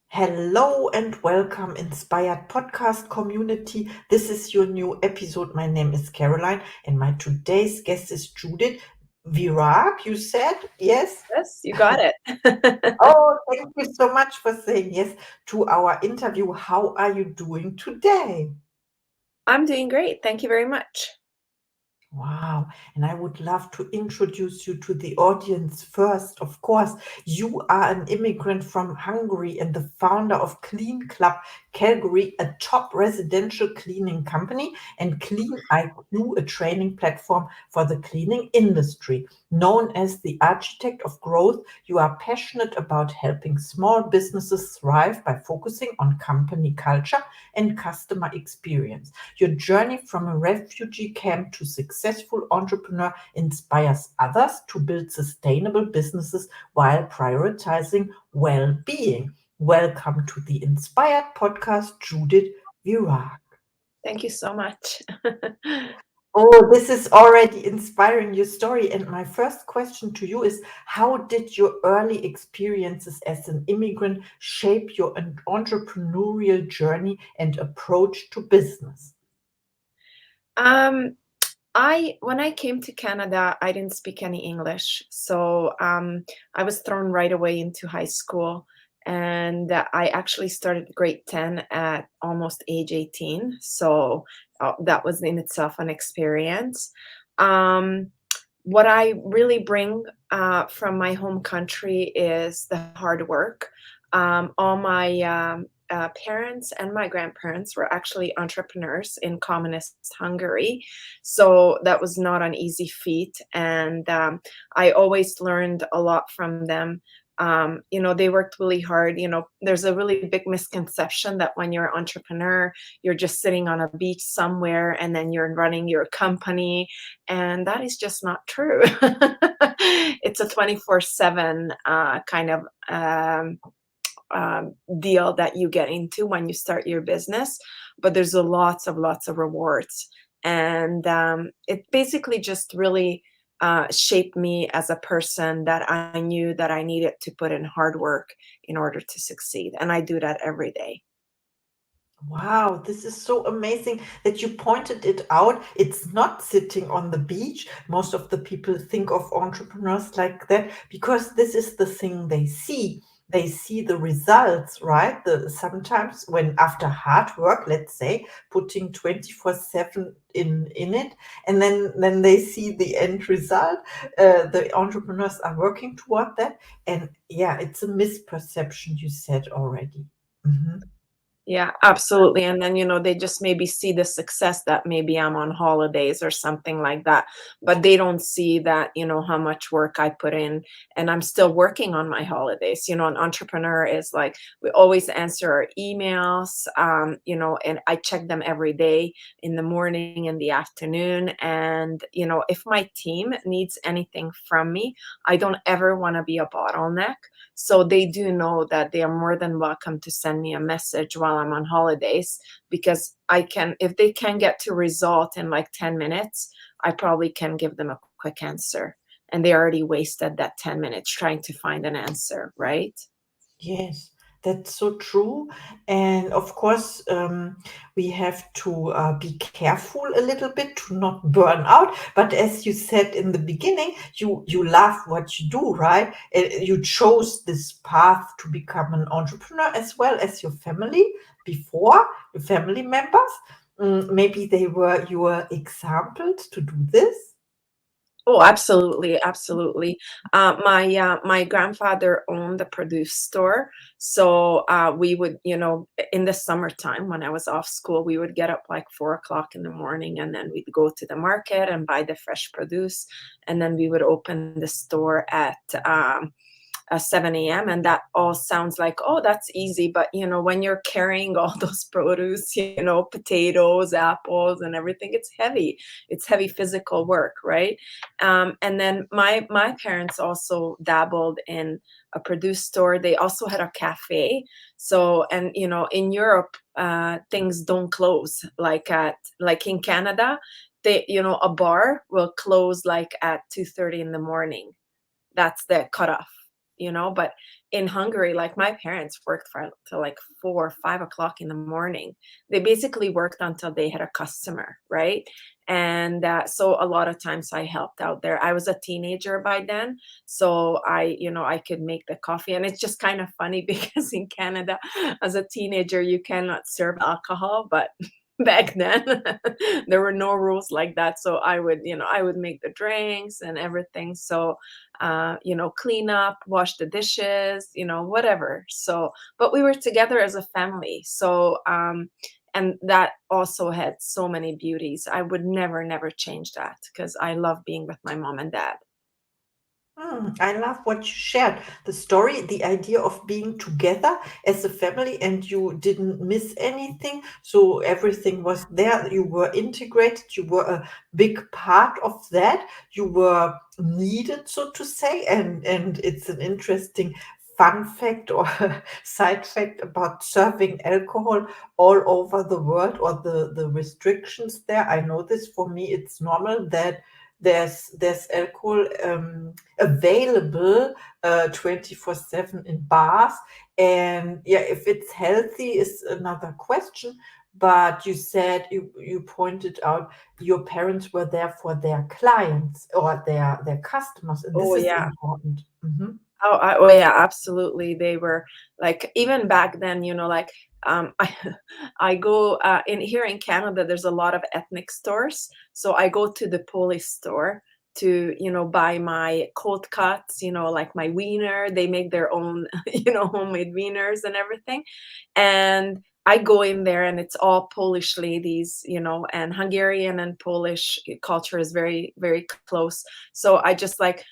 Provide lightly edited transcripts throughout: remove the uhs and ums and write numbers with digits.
Hello and welcome, Inspired Podcast community. This is your new episode. My name is Caroline, and my today's guest is Judith Virag. You said yes? Yes, you got it. Oh, thank you so much for saying yes to our interview. How are you doing today? I'm doing great. Thank you very much. Wow. And I would love to introduce you to the audience first. Of course, you are an immigrant from Hungary and the founder of Clean Club Calgary, a top residential cleaning company, and Clean IQ, a training platform for the cleaning industry. Known as the architect of growth, you are passionate about helping small businesses thrive by focusing on company culture and customer experience. Your journey from a refugee camp to successful entrepreneur inspires others to build sustainable businesses while prioritizing well-being. Welcome to the Inspired Podcast, Judith Virag. Thank you so much. Oh, this is already inspiring your story. And my first question to you is, how did your early experiences as an immigrant shape your entrepreneurial journey and approach to business? Um, when I came to Canada, I didn't speak any English, so I was thrown right away into high school, and I actually started grade 10 at almost age 18. So that was in itself an experience. Um, what I really bring from my home country is the hard work. All my parents and my grandparents were actually entrepreneurs in communist Hungary. So that was not an easy feat. And I always learned a lot from them. They worked really hard. There's a really big misconception that when you're an entrepreneur, you're just sitting on a beach somewhere and then you're running your company. And that is just not true. It's a 24/7 kind of deal that you get into when you start your business, but there's lots of rewards, and it basically just really shaped me as a person, that I knew that I needed to put in hard work in order to succeed, and I do that every day. Wow, this is so amazing that you pointed it out. It's not sitting on the beach. Most of the people think of entrepreneurs like that because this is the thing they see. They see the results, right? Sometimes when after hard work, let's say, putting 24/7 in it, and then they see the end result. The entrepreneurs are working toward that. And yeah, it's a misperception, you said already. Mhm. Yeah, absolutely. And then, they just maybe see the success, that maybe I'm on holidays or something like that. But they don't see that, how much work I put in, and I'm still working on my holidays. An entrepreneur is like, we always answer our emails, and I check them every day, in the morning and the afternoon. And, if my team needs anything from me, I don't ever want to be a bottleneck. So they do know that they are more than welcome to send me a message while I'm on holidays, because if they can get to result in like 10 minutes, I probably can give them a quick answer. And they already wasted that 10 minutes trying to find an answer, right? Yes, that's so true. And of course, we have to be careful a little bit to not burn out. But as you said in the beginning, you love what you do, right? You chose this path to become an entrepreneur as well as your family before, your family members. Maybe they were your examples to do this. Oh, absolutely, absolutely. My grandfather owned a produce store, so we would, in the summertime when I was off school, we would get up like 4 o'clock in the morning, and then we'd go to the market and buy the fresh produce, and then we would open the store at 7 a.m. And that all sounds like, oh, that's easy. But, when you're carrying all those produce, potatoes, apples, and everything, it's heavy. It's heavy physical work, right? And then my parents also dabbled in a produce store. They also had a cafe. So, and, in Europe, things don't close like in Canada. A bar will close like at 2:30 in the morning. That's the cutoff. But in Hungary, like my parents worked for till like 4 or 5 o'clock in the morning. They basically worked until they had a customer, right? And so a lot of times I helped out there. I was a teenager by then, so I could make the coffee. And it's just kind of funny because in Canada, as a teenager, you cannot serve alcohol, but back then there were no rules like that. So I would make the drinks and everything. So clean up, wash the dishes, whatever. So, but we were together as a family. So, and that also had so many beauties. I would never, never change that because I love being with my mom and dad. I love what you shared. The story, the idea of being together as a family, and you didn't miss anything. So everything was there. You were integrated. You were a big part of that. You were needed, so to say. And it's an interesting fun fact or side fact about serving alcohol all over the world, or the restrictions there. I know this. For me, it's normal that there's alcohol available 24/7 in bars. And yeah, if it's healthy is another question. But you said, you pointed out, your parents were there for their clients or their customers, and this Oh is yeah. important. Mhm. Oh yeah, absolutely. They were like, even back then, like, I go in here in Canada, there's a lot of ethnic stores. So I go to the Polish store to, buy my cold cuts, like my wiener. They make their own, homemade wieners and everything. And I go in there and it's all Polish ladies, and Hungarian and Polish culture is very, very close. So I just like,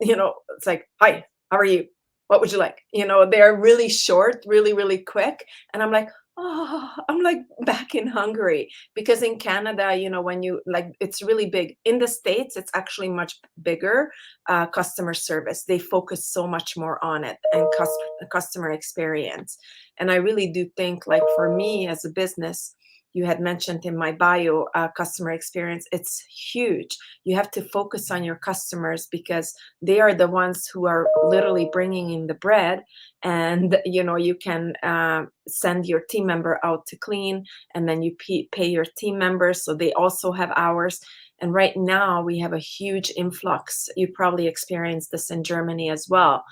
it's like, hi, how are you? What would you like? They're really short, really, really quick. And I'm like, oh, I'm like back in Hungary. Because in Canada, when you like, it's really big. In the States, it's actually much bigger customer service. They focus so much more on it and customer experience. And I really do think, like, for me as a business, you had mentioned in my bio, customer experience, it's huge. You have to focus on your customers because they are the ones who are literally bringing in the bread. And you can send your team member out to clean, and then you pay your team members so they also have hours. And right now we have a huge influx. You probably experienced this in Germany as well.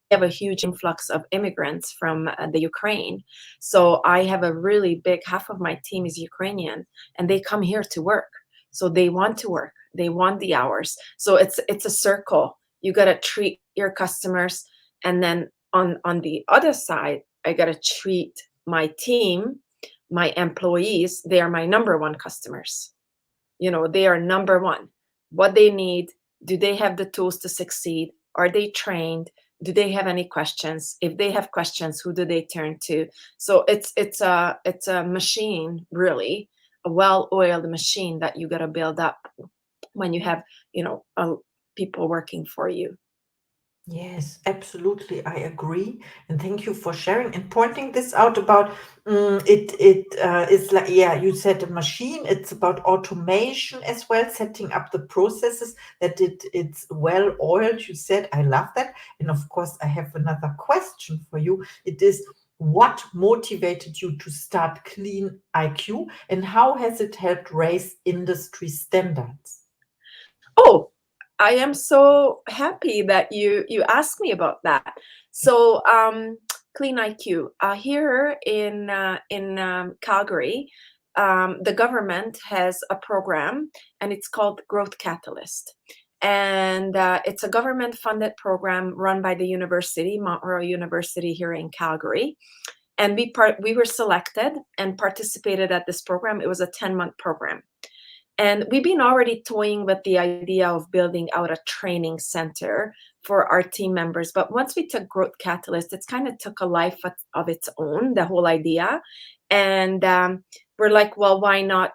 We have a huge influx of immigrants from the Ukraine. So I have a really big, half of my team is Ukrainian, and they come here to work. So they want to work. They want the hours. So it's a circle. You got to treat your customers, and then on the other side, I got to treat my team, my employees. They are my number one customers. They are number one. What they need, do they have the tools to succeed? Are they trained? Do they have any questions? If they have questions, who do they turn to? So it's a machine, really, a well-oiled machine that you got to build up when you have people working for you. Yes, absolutely. I agree. And thank you for sharing and pointing this out about it is like, yeah, you said a machine. It's about automation as well, setting up the processes that it's well oiled. You said, I love that. And of course, I have another question for you. It is, what motivated you to start Clean IQ, and how has it helped raise industry standards? Oh, I am so happy that you asked me about that. So, Clean IQ here in Calgary, the government has a program, and it's called Growth Catalyst. And it's a government-funded program run by the university, Mount Royal University here in Calgary. And we were selected and participated at this program. It was a 10-month program. And we've been already toying with the idea of building out a training center for our team members. But once we took Growth Catalyst, it's kind of took a life of its own, the whole idea. And we're like, well, why not,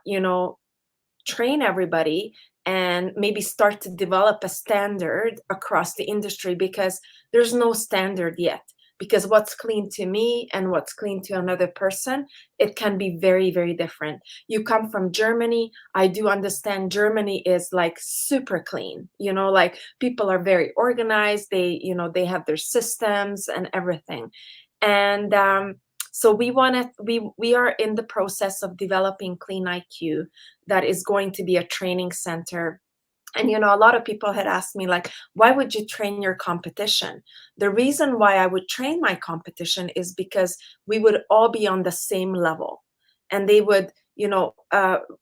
train everybody and maybe start to develop a standard across the industry, because there's no standard yet. because what's clean to me and what's clean to another person, it can be very, very different. You come from Germany. I do understand Germany is like super clean, like people are very organized. They have their systems and everything. And so we are in the process of developing Clean IQ, that is going to be a training center. And a lot of people had asked me, like, why would you train your competition? The reason why I would train my competition is because we would all be on the same level. And they would,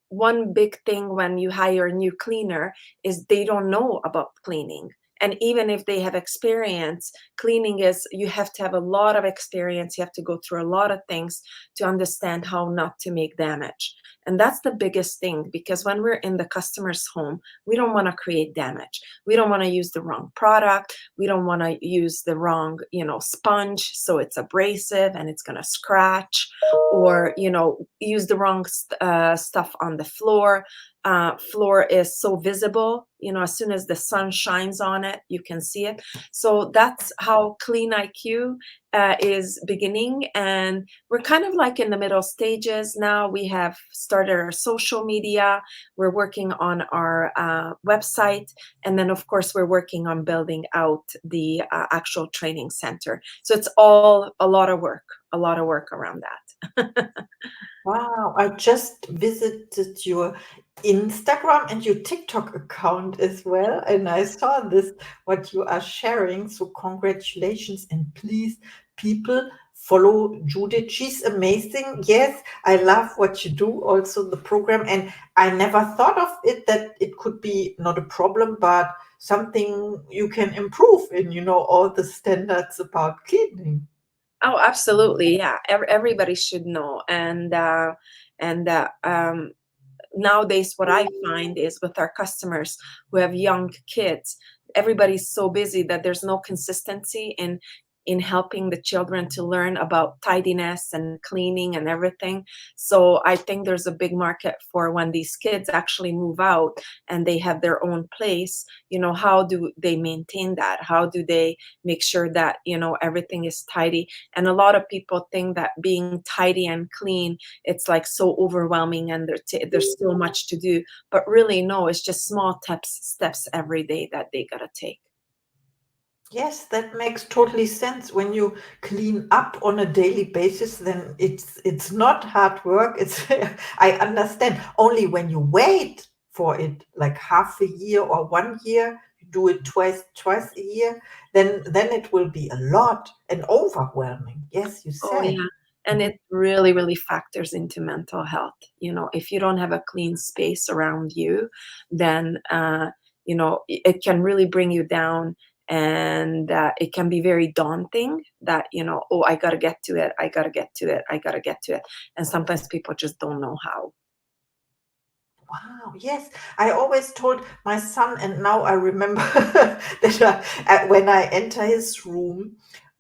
one big thing when you hire a new cleaner is they don't know about cleaning. And even if they have experience, cleaning is, you have to have a lot of experience. You have to go through a lot of things to understand how not to make damage. And that's the biggest thing, because when we're in the customer's home, we don't want to create damage. We don't want to use the wrong product. We don't want to use the wrong, sponge, so it's abrasive and it's going to scratch, or, use the wrong stuff on the floor. Floor is so visible, as soon as the sun shines on it, you can see it. So that's how Clean IQ is beginning. And we're kind of like in the middle stages now. We have started our social media. We're working on our website. And then, of course, we're working on building out the actual training center. So it's all a lot of work around that. Wow, I just visited your Instagram and your TikTok account as well, and I saw this, what you are sharing. So congratulations, and please, people, follow Judith. She's amazing. Yes, I love what you do, also the program, and I never thought of it that it could be not a problem, but something you can improve in, all the standards about cleaning. Oh, absolutely. Yeah. Everybody should know. And nowadays, what I find is with our customers who have young kids, everybody's so busy that there's no consistency in helping the children to learn about tidiness and cleaning and everything. So I think there's a big market for when these kids actually move out and they have their own place. How do they maintain that? How do they make sure that, everything is tidy? And a lot of people think that being tidy and clean, it's like so overwhelming and there's so much to do. But really, no, it's just small steps every day that they gotta take. Yes, that makes totally sense. When you clean up on a daily basis, then it's not hard work. It's I understand. Only when you wait for it, like half a year or 1 year, you do it twice a year, then it will be a lot and overwhelming. Yes, you Oh, said. yeah. And it really, really factors into mental health. If you don't have a clean space around you, then, it can really bring you down. And it can be very daunting that, oh, I got to get to it. I got to get to it. I got to get to it. And sometimes people just don't know how. Wow, yes. I always told my son, and now I remember that when I enter his room,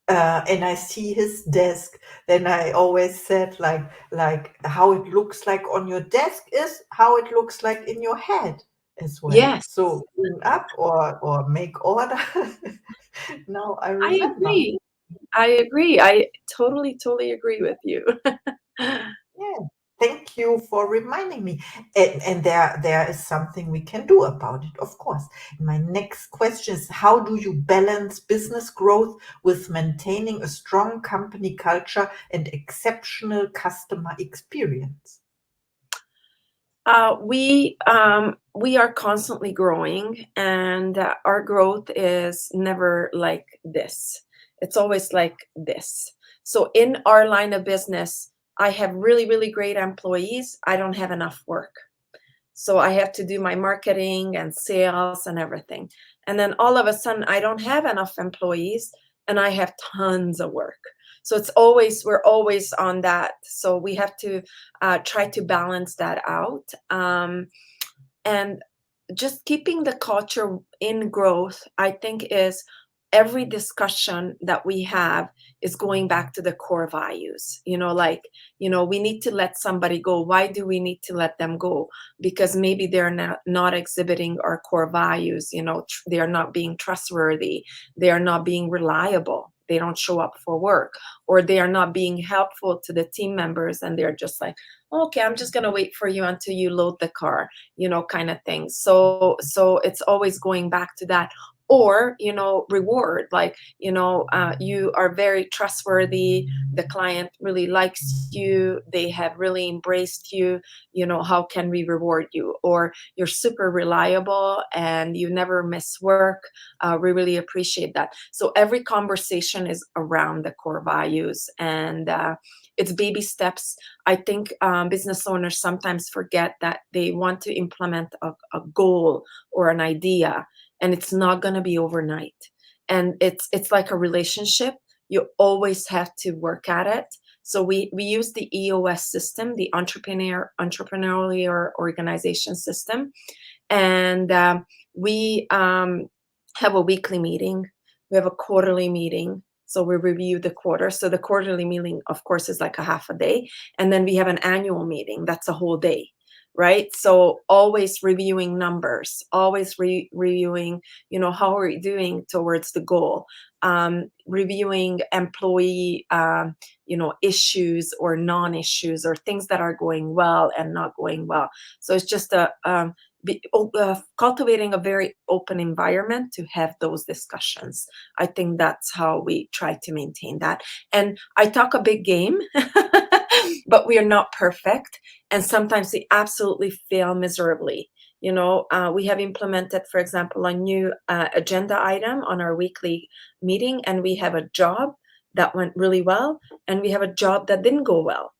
and I see his desk, then I always said, like how it looks like on your desk is how it looks like in your head as well. Yes, So clean up or make order. Now I I remember. agree. I agree. I totally, totally agree with you. Yeah. Thank you for reminding me. And there is something we can do about it, of course. My next question is, how do you balance business growth with maintaining a strong company culture and exceptional customer experience? We are constantly growing, and our growth is never like this. It's always like this. So in our line of business, I have really, really great employees. I don't have enough work. So I have to do my marketing and sales and everything. And then all of a sudden, I don't have enough employees and I have tons of work. So we're always on that. So we have to try to balance that out. And just keeping the culture in growth, I think, is every discussion that we have is going back to the core values. Like, we need to let somebody go. Why do we need to let them go? Because maybe they're not exhibiting our core values. They are not being trustworthy. They are not being reliable. they don't show up for work, or they are not being helpful to the team members, and they're just like, okay, I'm just going to wait for you until you load the car, kind of thing. So it's always going back to that. Or reward, like, you are very trustworthy, the client really likes you, they have really embraced you, how can we reward you? Or you're super reliable and you never miss work, we really appreciate that. So every conversation is around the core values, and it's baby steps. I think business owners sometimes forget that they want to implement a goal or an idea, and it's not going to be overnight. And it's like a relationship. You always have to work at it. So we use the EOS system, the entrepreneurial organization system, and we have a weekly meeting. We have a quarterly meeting. So we review the quarter. So the quarterly meeting, of course, is like a half a day. And then we have an annual meeting. That's a whole day, right? So always reviewing numbers, always reviewing, how are we doing towards the goal? Reviewing employee, issues or non-issues, or things that are going well and not going well. So it's just cultivating a very open environment to have those discussions. I think that's how we try to maintain that. And I talk a big game, but we are not perfect. And sometimes we absolutely fail miserably. We have implemented, for example, a new agenda item on our weekly meeting, and we have a job that went really well, and we have a job that didn't go well.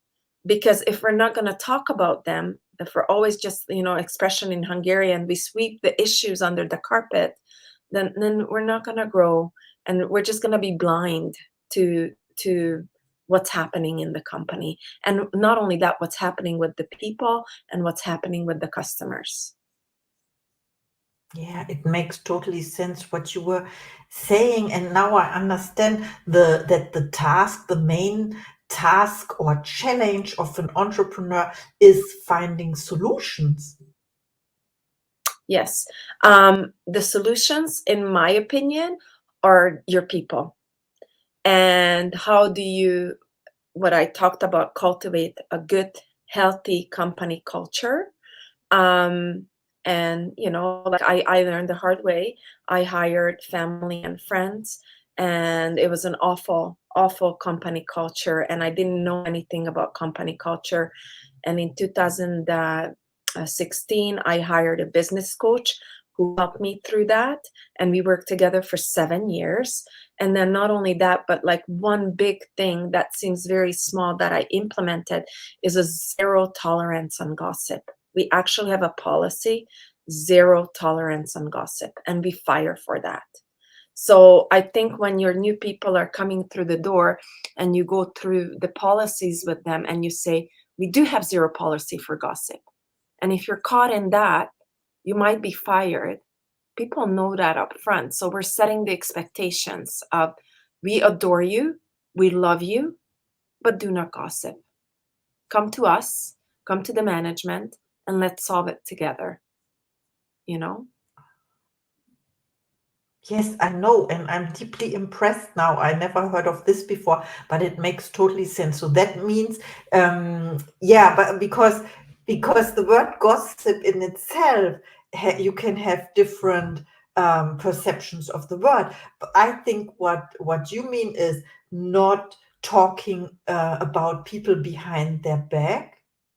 Because if we're not going to talk about them, if we're always just, expression in Hungarian, we sweep the issues under the carpet, then we're not going to grow, and we're just going to be blind to what's happening in the company. And not only that, what's happening with the people and what's happening with the customers. Yeah, it makes totally sense what you were saying, and now I understand that the main task or challenge of an entrepreneur is finding solutions. Yes. The solutions, in my opinion, are your people. And how do you, what I talked about, cultivate a good, healthy company culture? And like I learned the hard way. I hired family and friends, and it was an awful company culture, and I didn't know anything about company culture. And in 2016, I hired a business coach who helped me through that, and we worked together for 7 years. And then not only that, but like one big thing that seems very small that I implemented is a zero tolerance on gossip. We actually have a policy, zero tolerance on gossip, and we fire for that. So I think when your new people are coming through the door and you go through the policies with them and you say, we do have zero policy for gossip. And if you're caught in that, you might be fired. People know that up front. So we're setting the expectations of, we adore you, we love you, but do not gossip. Come to us, come to the management, and let's solve it together. Yes, I know, and I'm deeply impressed now. I never heard of this before, but it makes totally sense. So that means, yeah, but because the word gossip in itself, you can have different perceptions of the word. But I think what you mean is not talking about people behind their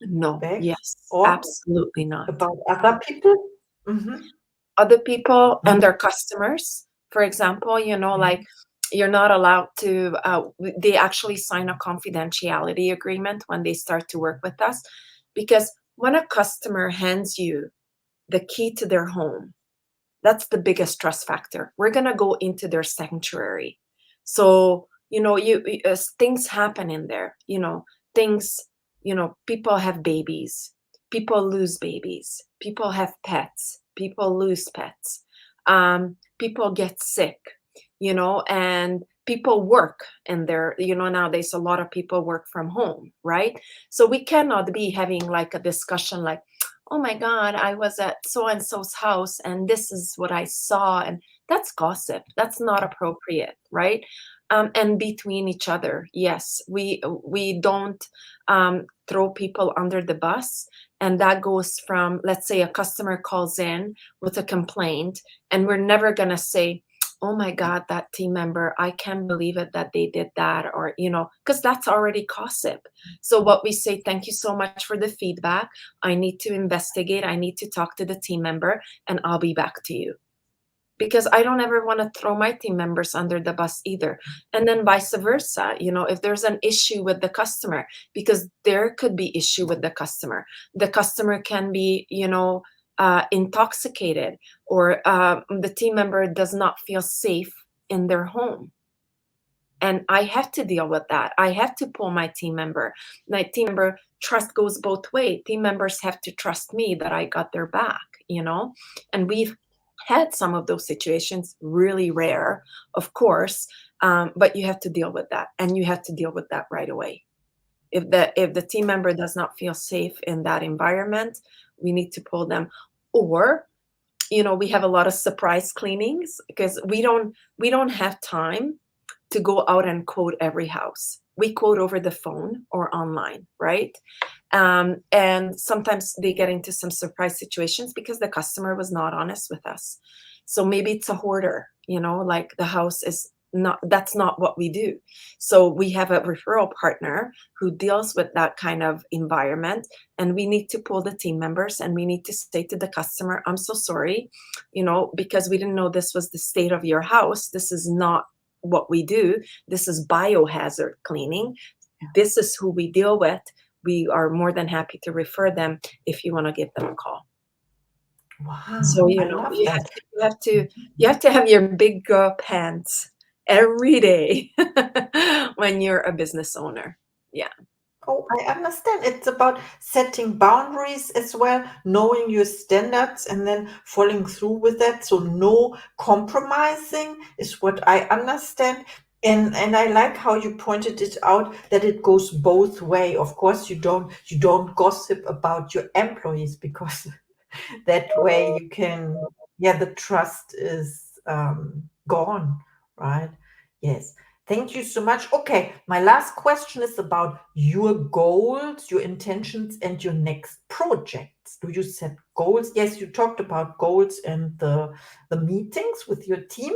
No, backs, yes, or absolutely not. about other people. Mm-hmm. Other people Mm-hmm. and their customers, for example, like you're not allowed to, they actually sign a confidentiality agreement when they start to work with us. Because when a customer hands you the key to their home, that's the biggest trust factor. We're going to go into their sanctuary. So, things happen in there, things, people have babies, people lose babies, people have pets, people lose pets, people get sick, and people work in there. Nowadays, a lot of people work from home, right? So we cannot be having like a discussion like, oh my God, I was at so and so's house and this is what I saw. And that's gossip. That's not appropriate, right? And between each other. Yes, we don't throw people under the bus. And that goes from, let's say a customer calls in with a complaint, and we're never going to say, oh my God, that team member, I can't believe it that they did that, or, because that's already gossip. So what we say, thank you so much for the feedback. I need to investigate. I need to talk to the team member, and I'll be back to you, because I don't ever want to throw my team members under the bus either. And then vice versa, if there's an issue with the customer, because there could be issue with the customer. The customer can be, intoxicated, or the team member does not feel safe in their home. And I have to deal with that. I have to pull my team member. My team member trust goes both ways. Team members have to trust me that I got their back, and we've had some of those situations, really rare, of course, but you have to deal with that, and you have to deal with that right away. If the team member does not feel safe in that environment, we need to pull them. Or, we have a lot of surprise cleanings, because we don't have time to go out and quote every house. We quote over the phone or online, right? And sometimes they get into some surprise situations because the customer was not honest with us. So maybe it's a hoarder, like the house is not, that's not what we do. So we have a referral partner who deals with that kind of environment, and we need to pull the team members, and we need to say to the customer, I'm so sorry, because we didn't know this was the state of your house. This is not what we do. This is biohazard cleaning. This is who we deal with. We are more than happy to refer them if you want to give them a call. Wow, So I love you that. have to have your big girl pants every day when you're a business owner. Yeah. Oh, I understand. It's about setting boundaries as well, knowing your standards and then following through with that. So no compromising is what I understand. And I like how you pointed it out that it goes both way. Of course, you don't gossip about your employees, because that way you can, yeah, the trust is gone, right? Yes. Thank you so much. Okay, my last question is about your goals, your intentions, and your next projects. Do you set goals? Yes, you talked about goals and the meetings with your team.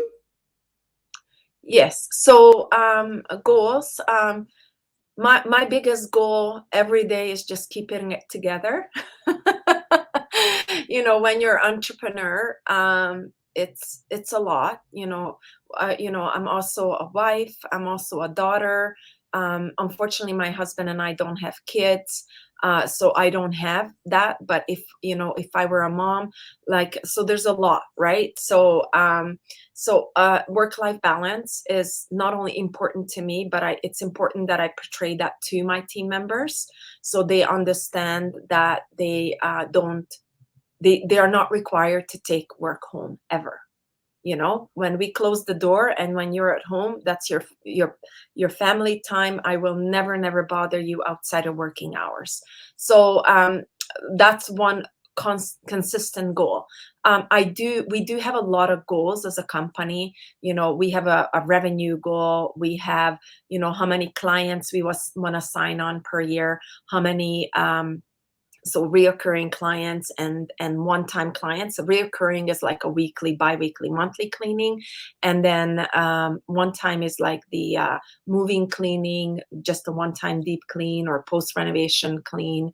Yes. So goals. My biggest goal every day is just keeping it together. When you're an entrepreneur, it's a lot. I'm also a wife. I'm also a daughter. Unfortunately, my husband and I don't have kids, so I don't have that. But if I were a mom, so there's a lot, right? So work-life balance is not only important to me, but it's important that I portray that to my team members, so they understand that they are not required to take work home ever. When we close the door and when you're at home, that's your family time. I will never bother you outside of working hours. So that's one consistent goal. We do have a lot of goals as a company. We have a revenue goal. We have, how many clients we want to sign on per year, how many so reoccurring clients and one-time clients. So reoccurring is like a weekly, bi-weekly, monthly cleaning. And then one-time is like the moving cleaning, just a one-time deep clean or post-renovation clean.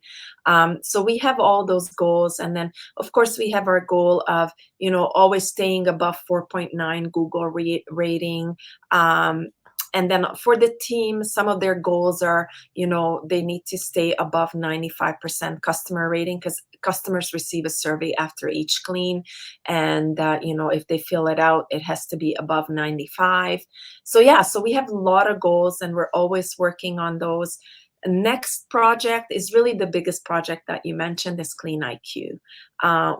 So we have all those goals. And then, of course, we have our goal of, always staying above 4.9 Google rating. And then for the team, some of their goals are, they need to stay above 95% customer rating, because customers receive a survey after each clean. And, if they fill it out, it has to be above 95. So yeah, so we have a lot of goals, and we're always working on those. Next project is really the biggest project that you mentioned, is Clean IQ.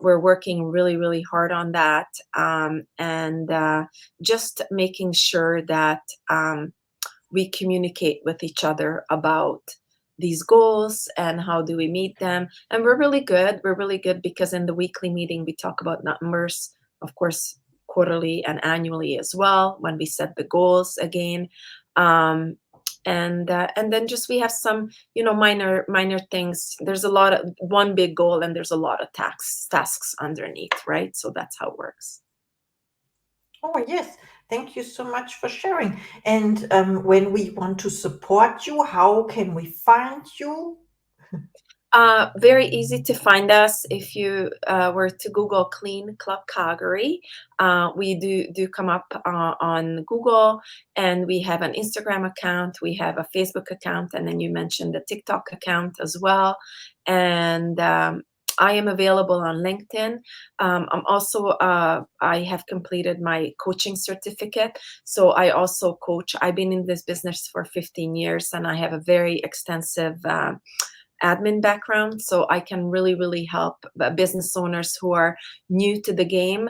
We're working really hard on that, and just making sure that we communicate with each other about these goals and how do we meet them. And we're really good. We're really good because in the weekly meeting we talk about numbers, of course, quarterly and annually as well when we set the goals again. Um, and then just we have some, minor things. There's a lot of one big goal, and there's a lot of tasks underneath, right? So that's how it works. Oh, yes. Thank you so much for sharing. And when we want to support you, how can we find you? Very easy to find us if you were to Google Clean Club Calgary. We do come up on Google, and we have an Instagram account, we have a Facebook account, and then you mentioned the TikTok account as well. And I am available on LinkedIn. I'm also I have completed my coaching certificate, so I also coach. I've been in this business for 15 years, and I have a very extensive admin background, so I can really help business owners who are new to the game,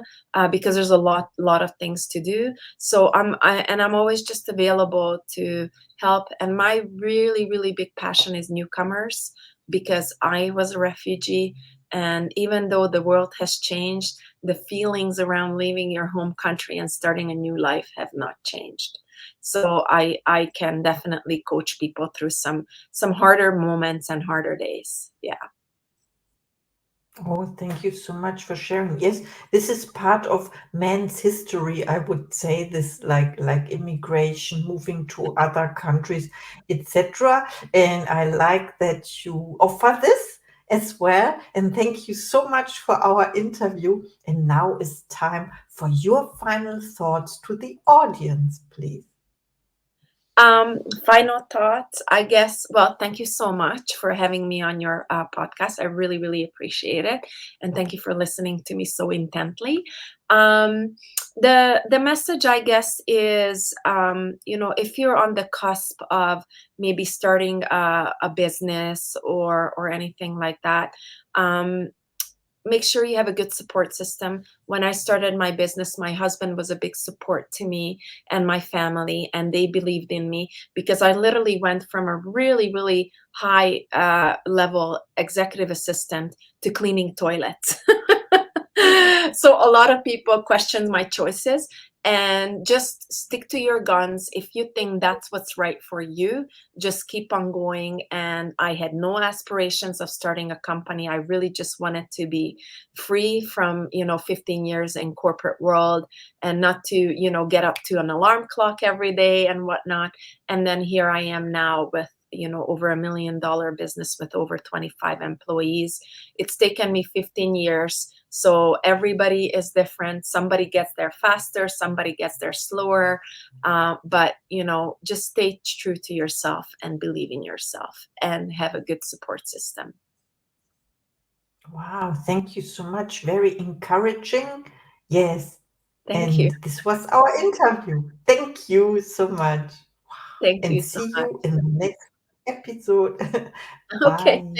because there's a lot of things to do. So I'm always just available to help. And my really big passion is newcomers, because I was a refugee, and even though the world has changed, the feelings around leaving your home country and starting a new life have not changed. So I can definitely coach people through some harder moments and harder days. Yeah. Oh, thank you so much for sharing. Yes, this is part of man's history, I would say, this like immigration, moving to other countries, etc. And I like that you offer this as well. And thank you so much for our interview. And now is time for your final thoughts to the audience, please. Final thoughts, I guess. Well, thank you so much for having me on your podcast. I really appreciate it, and thank you for listening to me so intently. Um, the message, I guess, is, if you're on the cusp of maybe starting a business or anything like that. Make sure you have a good support system. When I started my business, my husband was a big support to me and my family, and they believed in me, because I literally went from a really high level executive assistant to cleaning toilets. So a lot of people questioned my choices, and just stick to your guns. If you think that's what's right for you, just keep on going. And I had no aspirations of starting a company. I really just wanted to be free from 15 years in corporate world, and not to get up to an alarm clock every day and whatnot. And then here I am now with over $1 million business with over 25 employees. It's taken me 15 years. So everybody is different. Somebody gets there faster, somebody gets there slower. But just stay true to yourself and believe in yourself, and have a good support system. Wow, thank you so much. Very encouraging. Yes. Thank you. And this was our interview. Thank you so much. Thank And you so see much. you in the next episode. Okay. Bye. Thank